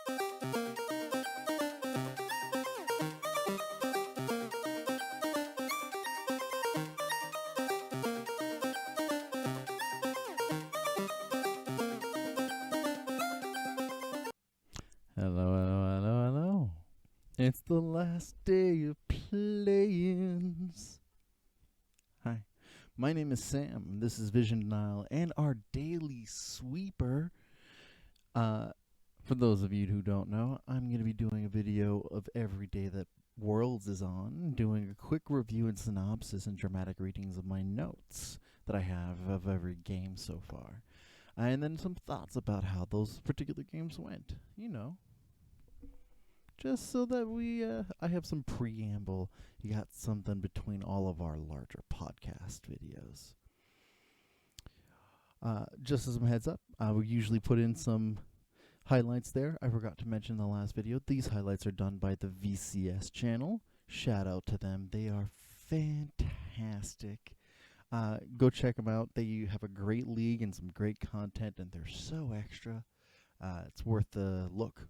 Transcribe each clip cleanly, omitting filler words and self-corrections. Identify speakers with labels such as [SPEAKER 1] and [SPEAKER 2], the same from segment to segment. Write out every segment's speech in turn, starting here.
[SPEAKER 1] Hello, hello, hello, hello. It's the last day of Playins. Hi, my name is Sam. This is Vision Denial and our daily sweeper. For those of you who don't know, I'm going to be doing a video of every day that Worlds is on, doing a quick review and synopsis and dramatic readings of my notes that I have of every game so far. And then some thoughts about how those particular games went. You know, just so that I have some preamble. You got something between all of our larger podcast videos. Just as some heads up, I would usually put in some highlights there. I forgot to mention in the last video, these highlights are done by the VCS channel. Shout out to them. They are fantastic. Go check them out. They have a great league and some great content, and they're so extra. It's worth the look.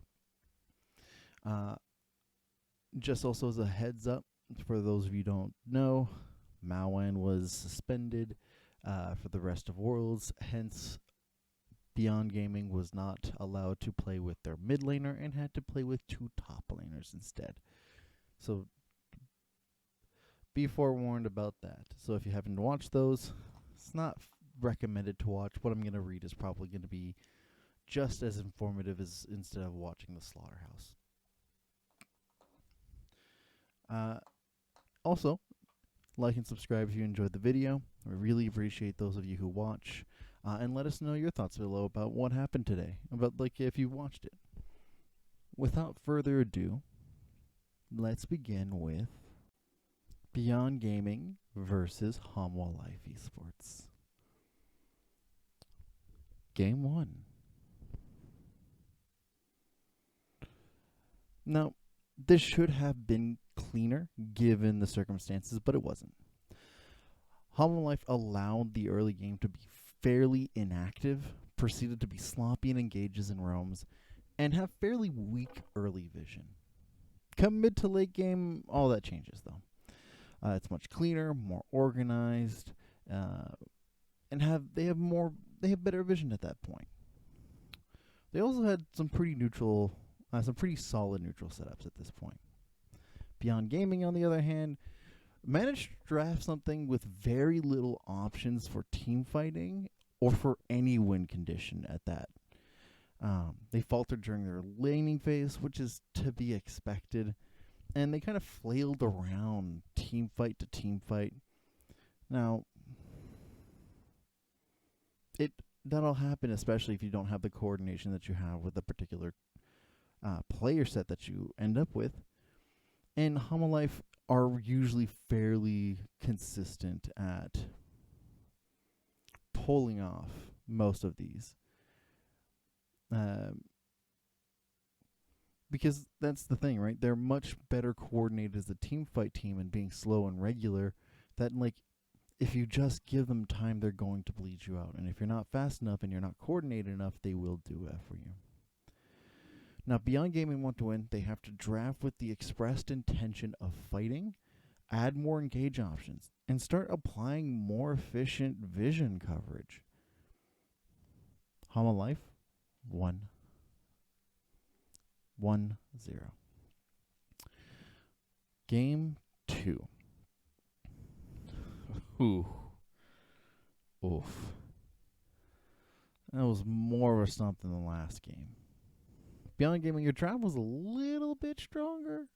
[SPEAKER 1] Just also as a heads up, for those of you who don't know, Maowan was suspended for the rest of Worlds, hence Beyond Gaming was not allowed to play with their mid laner and had to play with two top laners instead. So be forewarned about that. So if you haven't watched those, it's not recommended to watch. What I'm going to read is probably going to be just as informative as instead of watching the Slaughterhouse. Also, like and subscribe if you enjoyed the video. We really appreciate those of you who watch. And let us know your thoughts below about what happened today. About, like, if you watched it. Without further ado, let's begin with Beyond Gaming versus Hamwa Life Esports. Game 1. Now, this should have been cleaner given the circumstances, but it wasn't. Hamwa Life allowed the early game to be fairly inactive, proceeded to be sloppy in engages and roams, and have fairly weak early vision. Come mid to late game, all that changes though. It's much cleaner, more organized, and they have better vision at that point. They also had some pretty solid neutral setups at this point. Beyond Gaming, on the other hand, managed to draft something with very little options for team fighting or for any win condition at that. They faltered during their laning phase, which is to be expected, and they kind of flailed around team fight to team fight. Now, that'll happen, especially if you don't have the coordination that you have with a particular player set that you end up with. And Hamwa Life are usually fairly consistent at pulling off most of these. Because that's the thing, right? They're much better coordinated as a team fight team and being slow and regular. That, like, if you just give them time, they're going to bleed you out. And if you're not fast enough and you're not coordinated enough, they will do that for you. Now, Beyond Gaming want to win. They have to draft with the expressed intention of fighting, add more engage options, and start applying more efficient vision coverage. Hamwa Life, 1-0. Game 2. Ooh. Oof. That was more of a stomp than the last game. Beyond Gaming, your drive was a little bit stronger,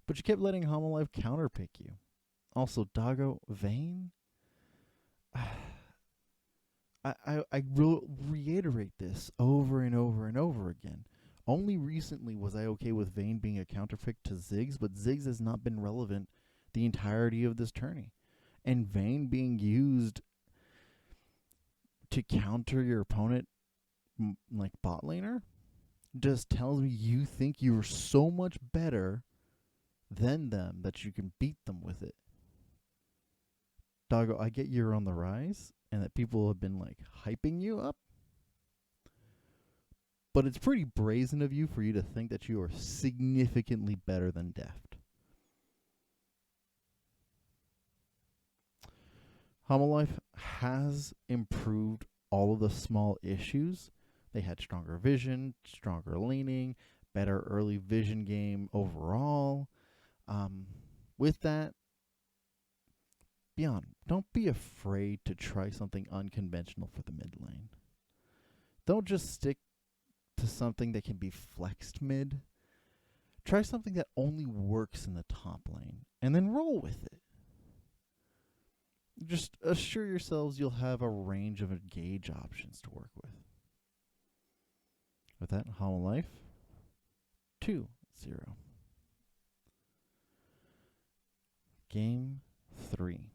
[SPEAKER 1] but you kept letting Hamwa Life counterpick you. Also, Doggo, Vayne. I will reiterate this over and over and over again. Only recently was I okay with Vayne being a counterpick to Ziggs, but Ziggs has not been relevant the entirety of this tourney. And Vayne being used to counter your opponent, like bot laner, just tells me you think you're so much better than them that you can beat them with it. Doggo, I get you're on the rise and that people have been like hyping you up, But it's pretty brazen of you for you to think that you are significantly better than Deft. Homolife has improved all of the small issues. They had stronger vision, stronger leaning, better early vision game overall. With that, Beyond, don't be afraid to try something unconventional for the mid lane. Don't just stick to something that can be flexed mid. Try something that only works in the top lane, and then roll with it. Just assure yourselves you'll have a range of engage options to work with. With that, Hololife 2-0. Game 3.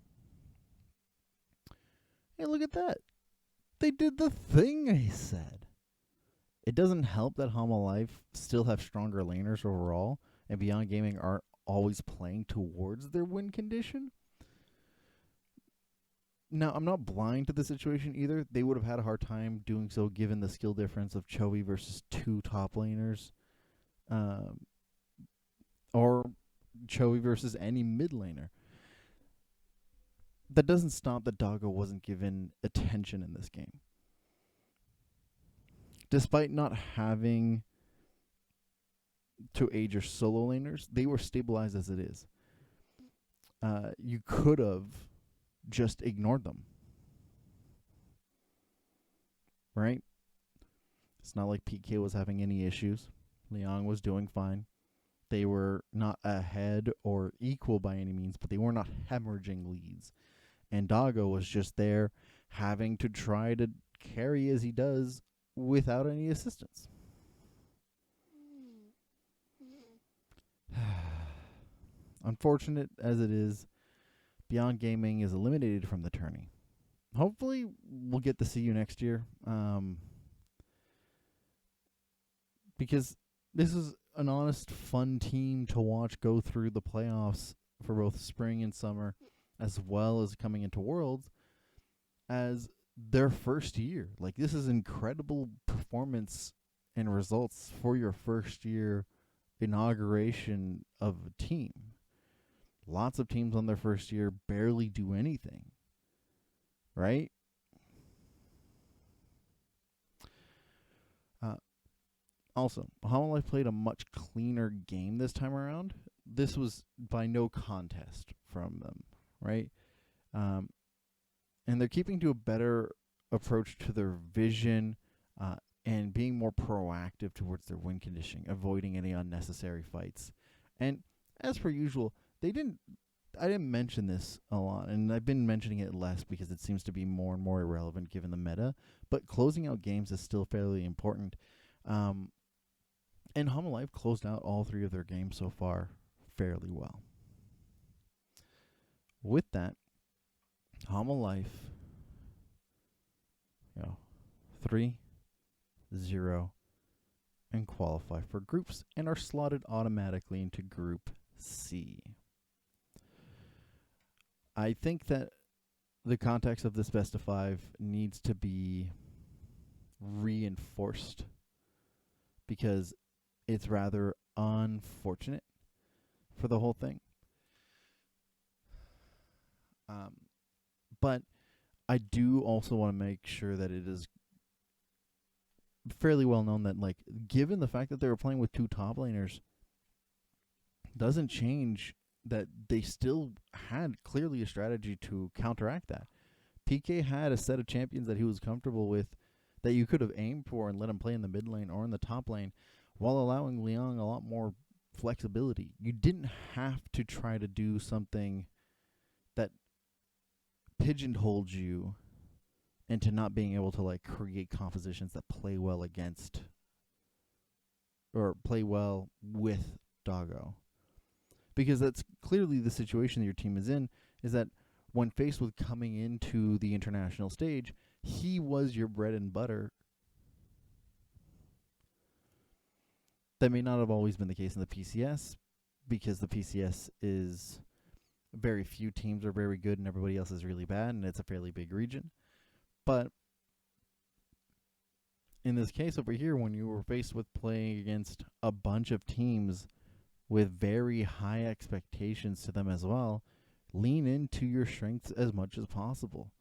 [SPEAKER 1] Hey, look at that. They did the thing I said. It doesn't help that Homolife still have stronger laners overall, and Beyond Gaming aren't always playing towards their win condition. Now, I'm not blind to the situation either. They would have had a hard time doing so given the skill difference of Chovy versus 2 top laners. Or Chovy versus any mid laner. That doesn't stop that Doggo wasn't given attention in this game. Despite not having to age your solo laners, they were stabilized as it is. You could have just ignored them. Right? It's not like PK was having any issues. Liang was doing fine. They were not ahead or equal by any means, but they were not hemorrhaging leads. And Doggo was just there having to try to carry as he does without any assistance. Unfortunate as it is, Beyond Gaming is eliminated from the tourney. Hopefully, we'll get to see you next year. Because this is an honest, fun team to watch go through the playoffs for both spring and summer, as well as coming into Worlds as their first year. Like, this is incredible performance and results for your first year inauguration of a team. Lots of teams on their first year barely do anything, right? Also, Hololive played a much cleaner game this time around. This was by no contest from them, right? And they're keeping to a better approach to their vision and being more proactive towards their win conditioning, avoiding any unnecessary fights. And as per usual, I didn't mention this a lot, and I've been mentioning it less because it seems to be more and more irrelevant given the meta, but closing out games is still fairly important. And Homolife closed out all 3 of their games so far fairly well. With that, Homolife 3-0 and qualify for groups and are slotted automatically into Group C. I think that the context of this best of 5 needs to be reinforced because it's rather unfortunate for the whole thing. But I do also want to make sure that it is fairly well known that, like, given the fact that they were playing with 2 top laners, doesn't change that they still had clearly a strategy to counteract that. PK had a set of champions that he was comfortable with that you could have aimed for and let him play in the mid lane or in the top lane while allowing Liang a lot more flexibility. You didn't have to try to do something that pigeonholed you into not being able to, like, create compositions that play well against or play well with Doggo. Because that's clearly the situation that your team is in, is that when faced with coming into the international stage, he was your bread and butter. That may not have always been the case in the PCS, because the PCS is very few teams are very good and everybody else is really bad, and it's a fairly big region. But in this case over here, when you were faced with playing against a bunch of teams with very high expectations to them as well, lean into your strengths as much as possible.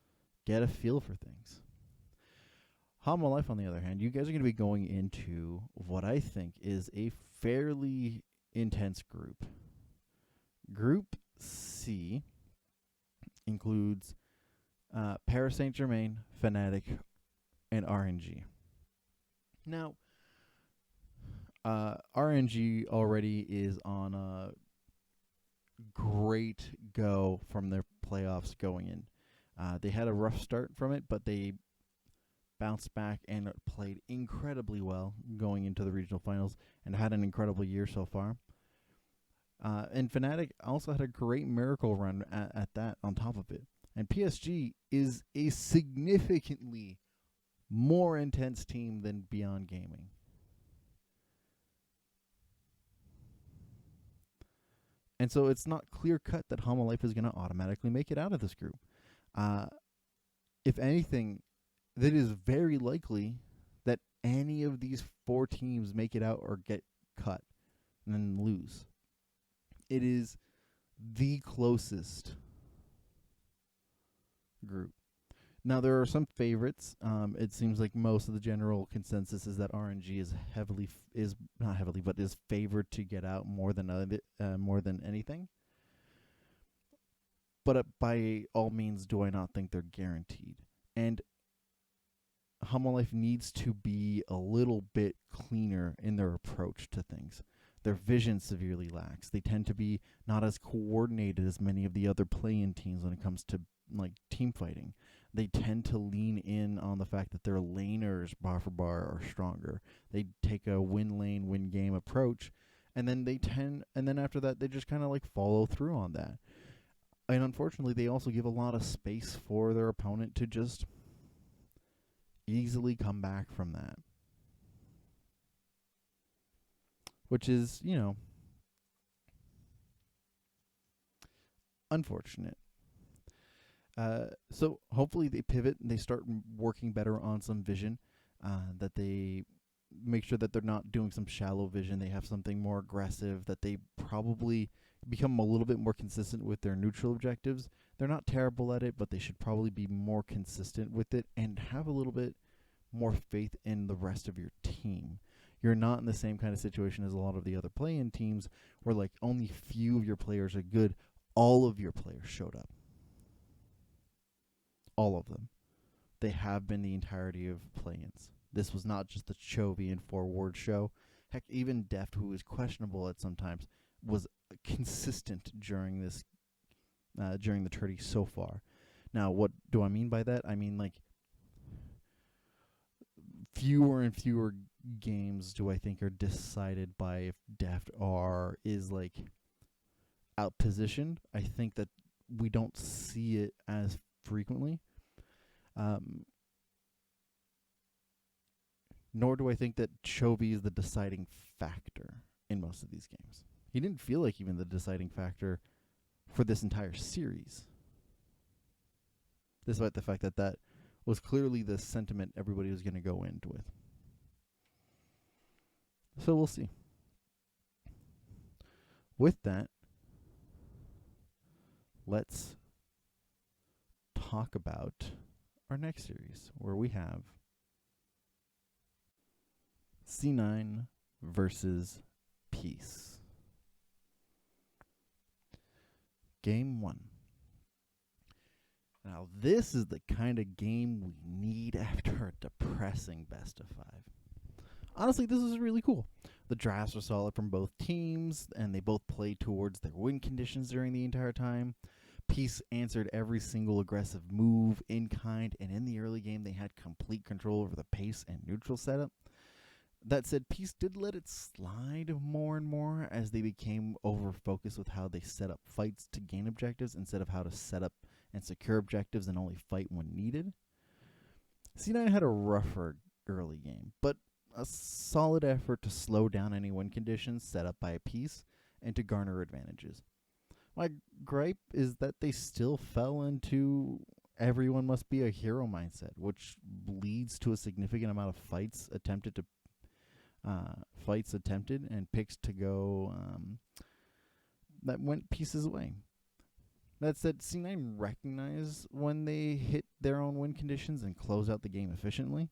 [SPEAKER 1] Get a feel for things. Hama Life, on the other hand, you guys are going to be going into what I think is a fairly intense group. Group C includes Paris Saint-Germain, Fnatic, and RNG. Now, RNG already is on a great go from their playoffs going in. They had a rough start from it, but they bounced back and played incredibly well going into the regional finals and had an incredible year so far. And Fnatic also had a great miracle run at that on top of it. And PSG is a significantly more intense team than Beyond Gaming. And so it's not clear cut that Hama Life is going to automatically make it out of this group. If anything, that is very likely that any of these four teams make it out or get cut and then lose. It is the closest group. Now, there are some favorites. It seems like most of the general consensus is that RNG is is favored to get out more than anything. But by all means, do I not think they're guaranteed? And Hama Life needs to be a little bit cleaner in their approach to things. Their vision severely lacks. They tend to be not as coordinated as many of the other play-in teams when it comes to team fighting. They tend to lean in on the fact that their laners bar for bar are stronger. They take a win lane, win game approach, and then after that they just kind of follow through on that. And unfortunately, they also give a lot of space for their opponent to just easily come back from that. Which is, unfortunate. So hopefully they pivot and they start working better on some vision, that they make sure that they're not doing some shallow vision. They have something more aggressive, that they probably become a little bit more consistent with their neutral objectives. They're not terrible at it, but they should probably be more consistent with it and have a little bit more faith in the rest of your team. You're not in the same kind of situation as a lot of the other play-in teams where only few of your players are good. All of your players showed up. All of them. They have been the entirety of play-ins. This was not just the Chovy and Forward show. Heck, even Deft, who is questionable at sometimes, was consistent during this, during the tourney so far. Now, what do I mean by that? I mean, fewer and fewer games do I think are decided by if Deft is outpositioned. I think that we don't see it as frequently. Nor do I think that Chovy is the deciding factor in most of these games. He didn't feel like even the deciding factor for this entire series, despite the fact that that was clearly the sentiment everybody was going to go in with. So we'll see. With that, let's talk about our next series, where we have C9 versus Peace. Game 1. Now, this is the kind of game we need after a depressing best of 5. Honestly, this is really cool. The drafts were solid from both teams, and they both played towards their win conditions during the entire time. Peace answered every single aggressive move in kind, and in the early game, they had complete control over the pace and neutral setup. That said, Peace did let it slide more and more as they became over-focused with how they set up fights to gain objectives instead of how to set up and secure objectives and only fight when needed. C9 had a rougher early game, but a solid effort to slow down any win conditions set up by Peace and to garner advantages. My gripe is that they still fell into everyone must be a hero mindset, which leads to a significant amount of fights attempted and picks to go that went pieces away. That said, C9 recognize when they hit their own win conditions and close out the game efficiently.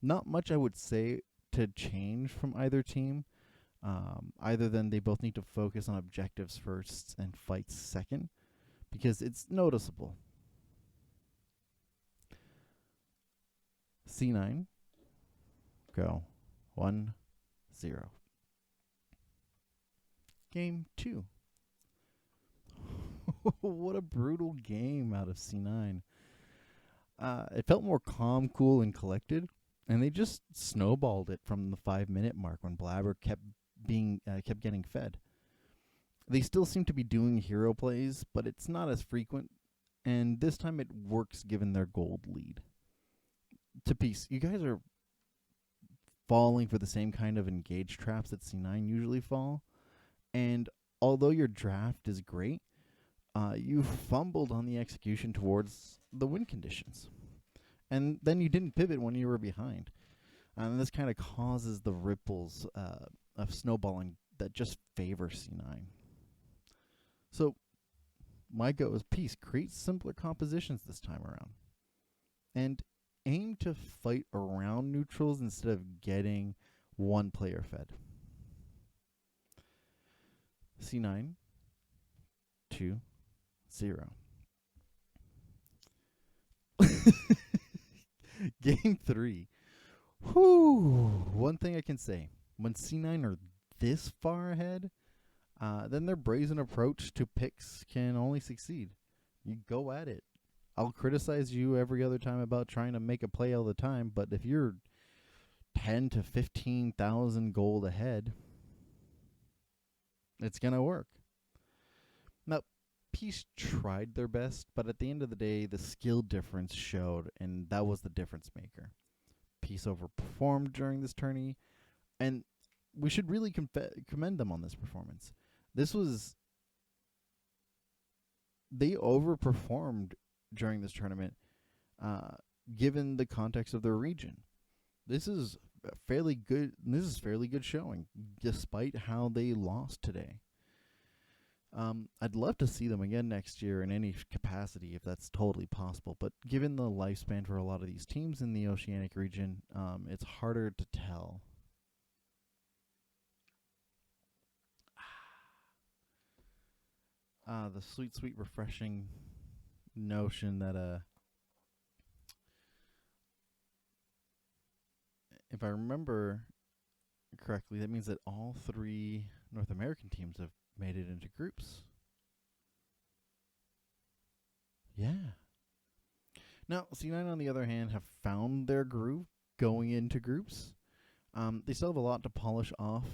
[SPEAKER 1] Not much I would say to change from either team, either than they both need to focus on objectives first and fights second, because it's noticeable. C9, go 1-0. Game 2. What a brutal game out of C9. It felt more calm, cool, and collected, and they just snowballed it from the 5-minute mark when Blabber kept getting fed. They still seem to be doing hero plays, but it's not as frequent, and this time it works given their gold lead. To Peace, you guys are falling for the same kind of engaged traps that C9 usually fall, and although your draft is great, you fumbled on the execution towards the win conditions. And then you didn't pivot when you were behind. And this kind of causes the ripples of snowballing that just favor C9. So my go is Peace. Create simpler compositions this time around. And aim to fight around neutrals instead of getting one player fed. C9, 2-0. Game 3. Whew. One thing I can say. When C9 are this far ahead, then their brazen approach to picks can only succeed. You go at it. I'll criticize you every other time about trying to make a play all the time, but if you're 10 to 15,000 gold ahead, it's going to work. Now, Peace tried their best, but at the end of the day, the skill difference showed, and that was the difference maker. Peace overperformed during this tourney, and we should really commend them on this performance. They overperformed during this tournament, given the context of their region. This is fairly good. This is fairly good showing, despite how they lost today. I'd love to see them again next year in any capacity if that's totally possible. But given the lifespan for a lot of these teams in the Oceanic region, it's harder to tell. The sweet, sweet, refreshing notion that if I remember correctly, that means that all 3 North American teams have made it into groups. Yeah. Now, C9, on the other hand, have found their groove going into groups. They still have a lot to polish off,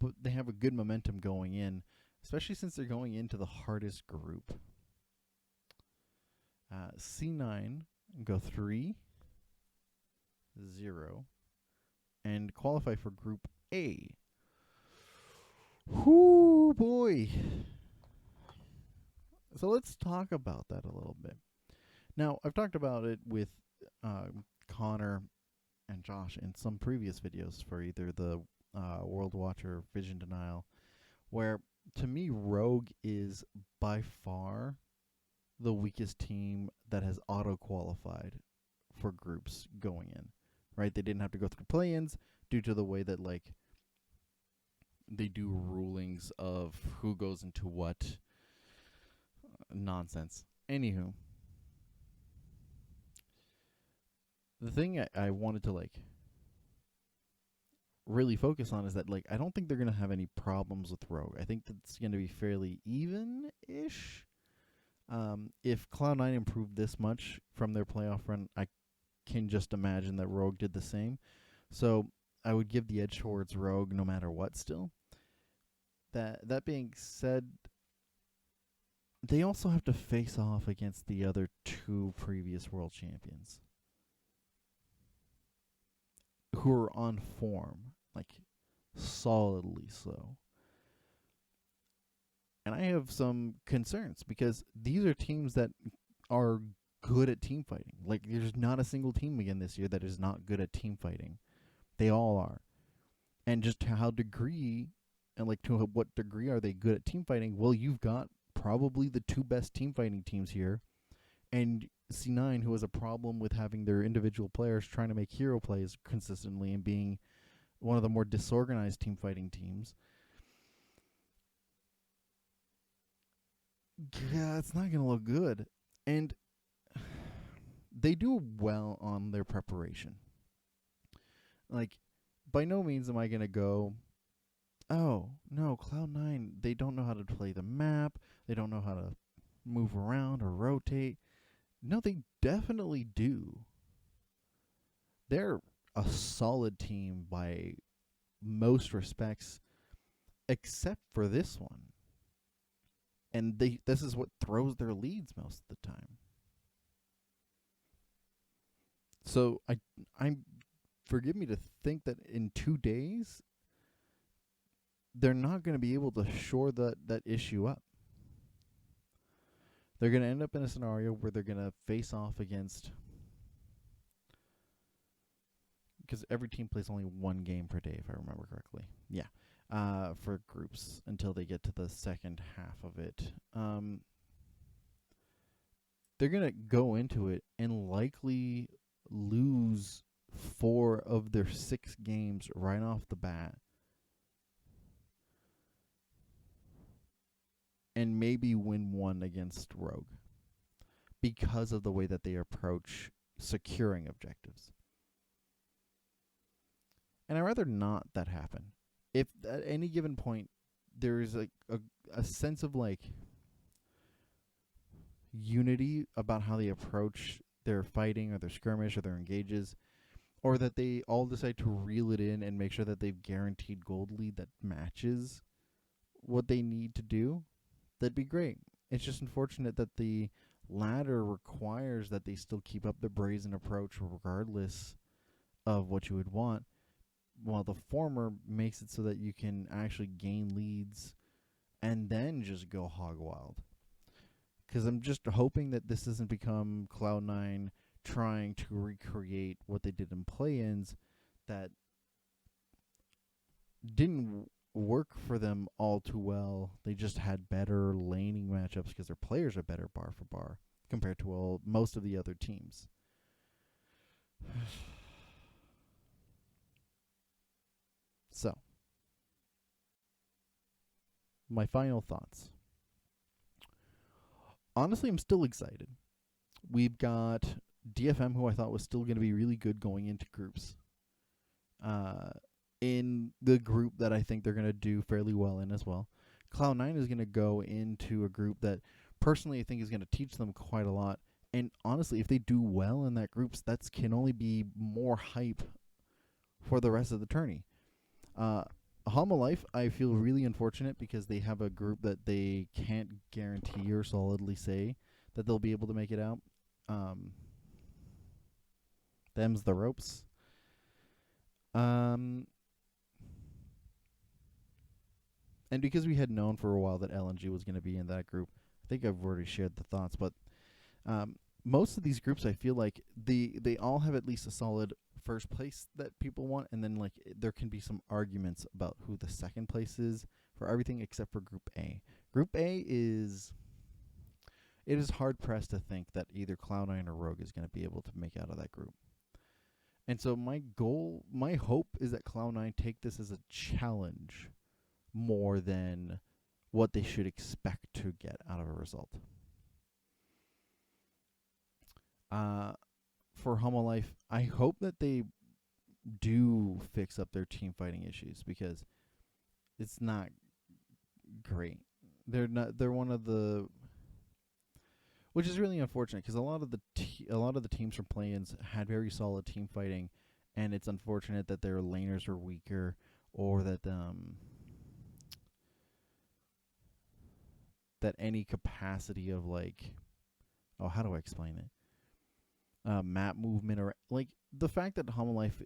[SPEAKER 1] but they have a good momentum going in, especially since they're going into the hardest group. C9 go 3-0 and qualify for Group A. Whoo, boy. So let's talk about that a little bit. Now, I've talked about it with Connor and Josh in some previous videos for either the World Watch or Vision Denial, where, to me, Rogue is by far the weakest team that has auto-qualified for groups going in, right? They didn't have to go through play-ins due to the way that, like, they do rulings of who goes into what nonsense. Anywho, the thing I wanted to, like, really focus on is that, like, I don't think they're going to have any problems with Rogue. I think that's going to be fairly even-ish. If Cloud9 improved this much from their playoff run, I can just imagine that Rogue did the same. So I would give the edge towards Rogue no matter what still. That being said, they also have to face off against the other 2 previous world champions who are on form, like solidly so. And I have some concerns because these are teams that are good at team fighting. Like, there's not a single team again this year that is not good at team fighting. They all are. And just to how degree, and like to what degree are they good at team fighting? Well, you've got probably the two best team fighting teams here, and C9, who has a problem with having their individual players trying to make hero plays consistently and being one of the more disorganized team fighting teams. Yeah, it's not going to look good. And they do well on their preparation. Like, by no means am I going to go, oh, no, Cloud9, they don't know how to play the map. They don't know how to move around or rotate. No, they definitely do. They're a solid team by most respects, except for this one. And this is what throws their leads most of the time. So I'm forgive me to think that in 2 days they're not going to be able to shore that issue up. They're going to end up in a scenario where they're going to face off against, because every team plays only one game per day, if I remember correctly. Yeah. For groups until they get to the second half of it. They're going to go into it and likely lose 4 of their 6 games right off the bat. And maybe win 1 against Rogue because of the way that they approach securing objectives. And I'd rather not that happen. If at any given point there's like a sense of like unity about how they approach their fighting or their skirmish or their engages, or that they all decide to reel it in and make sure that they've guaranteed gold lead that matches what they need to do, that'd be great. It's just unfortunate that the latter requires that they still keep up the brazen approach regardless of what you would want, while the former makes it so that you can actually gain leads and then just go hog wild. Because I'm just hoping that this doesn't become Cloud9 trying to recreate what they did in Playins that didn't work for them all too well. They just had better laning matchups because their players are better bar for bar compared to most of the other teams. So, my final thoughts. Honestly, I'm still excited. We've got DFM, who I thought was still going to be really good going into groups. In the group that I think they're going to do fairly well in as well. Cloud9 is going to go into a group that personally I think is going to teach them quite a lot. And honestly, if they do well in that group, that can only be more hype for the rest of the tourney. Life, I feel really unfortunate because they have a group that they can't guarantee or solidly say that they'll be able to make it out. Them's the ropes. And because we had known for a while that LNG was going to be in that group, I think I've already shared the thoughts, but most of these groups I feel like they all have at least a solid first place that people want, and then like there can be some arguments about who the second place is for everything except for Group A. Group A is hard pressed to think that either Cloud9 or Rogue is going to be able to make out of that group. And so my hope is that Cloud9 take this as a challenge more than what they should expect to get out of a result. For Homo Life, I hope that they do fix up their team fighting issues because it's not great. They're one of the, which is really unfortunate because a lot of the teams from Playins had very solid team fighting, and it's unfortunate that their laners are weaker or that that any capacity of like, oh, how do I explain it? Map movement, or like the fact that Homo Life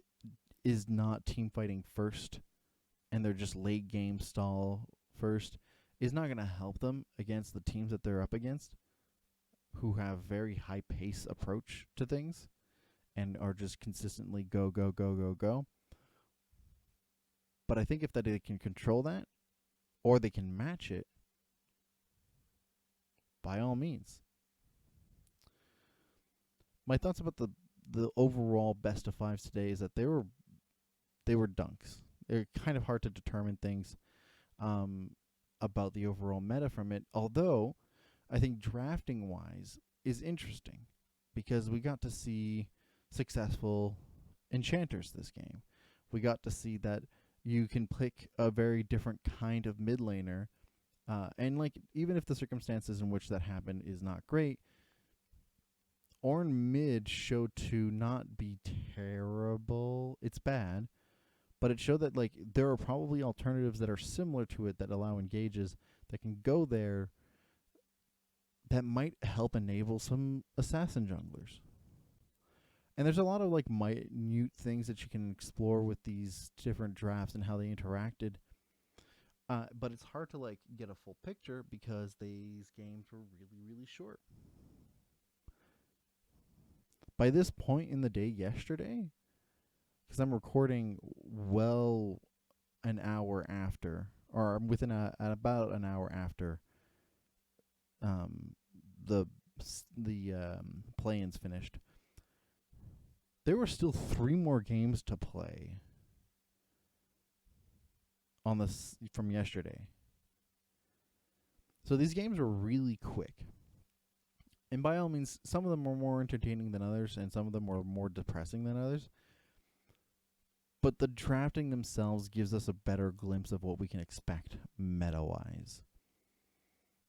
[SPEAKER 1] is not team fighting first and they're just late game stall first is not going to help them against the teams that they're up against, who have very high pace approach to things and are just consistently go, go, go, go, go. But I think if that they can control that, or they can match it, by all means. My thoughts about the overall best of fives today is that they were dunks. They're kind of hard to determine things about the overall meta from it. Although I think drafting wise is interesting because we got to see successful enchanters this game. We got to see that you can pick a very different kind of mid laner. And like even if the circumstances in which that happened is not great, Ornn mid showed to not be terrible. It's bad, but it showed that like there are probably alternatives that are similar to it that allow engages that can go there that might help enable some assassin junglers. And there's a lot of like minute things that you can explore with these different drafts and how they interacted. But it's hard to like get a full picture because these games were really, really short. By this point in the day yesterday, because I'm recording well an hour after, or within about an hour after the play-ins finished, there were still 3 more games to play on this from yesterday. So these games were really quick. And by all means, some of them were more entertaining than others, and some of them were more depressing than others. But the drafting themselves gives us a better glimpse of what we can expect meta-wise.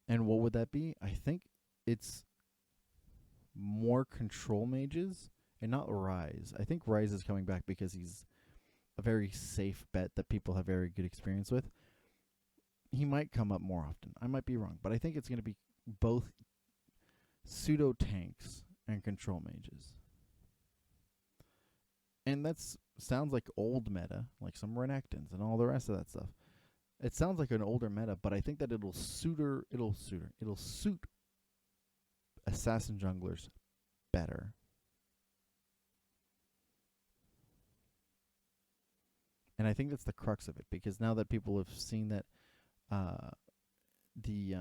[SPEAKER 1] And what would that be? I think it's more control mages and not Ryze. I think Ryze is coming back because he's a very safe bet that people have very good experience with. He might come up more often. I might be wrong, but I think it's going to be both pseudo tanks and control mages. And that sounds like old meta, like some Renekton's and all the rest of that stuff. It sounds like an older meta, but I think that it'll suit assassin junglers better. And I think that's the crux of it, because now that people have seen that the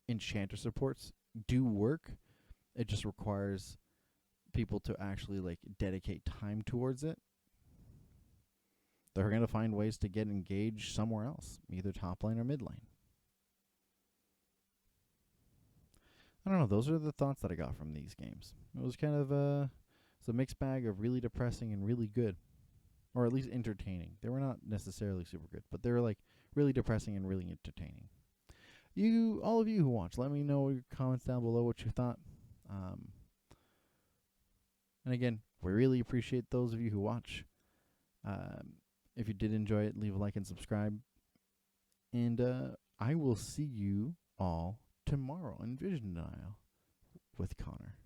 [SPEAKER 1] enchanter supports do work, it just requires people to actually like dedicate time towards it. They're going to find ways to get engaged somewhere else, either top lane or mid lane. I don't know. Those are the thoughts that I got from these games. It was kind of it's a mixed bag of really depressing and really good, or at least entertaining. They were not necessarily super good, but they were like really depressing and really entertaining. All of you who watch, let me know in your comments down below what you thought. And again, we really appreciate those of you who watch. If you did enjoy it, leave a like and subscribe. And I will see you all tomorrow in Vision Denial with Connor.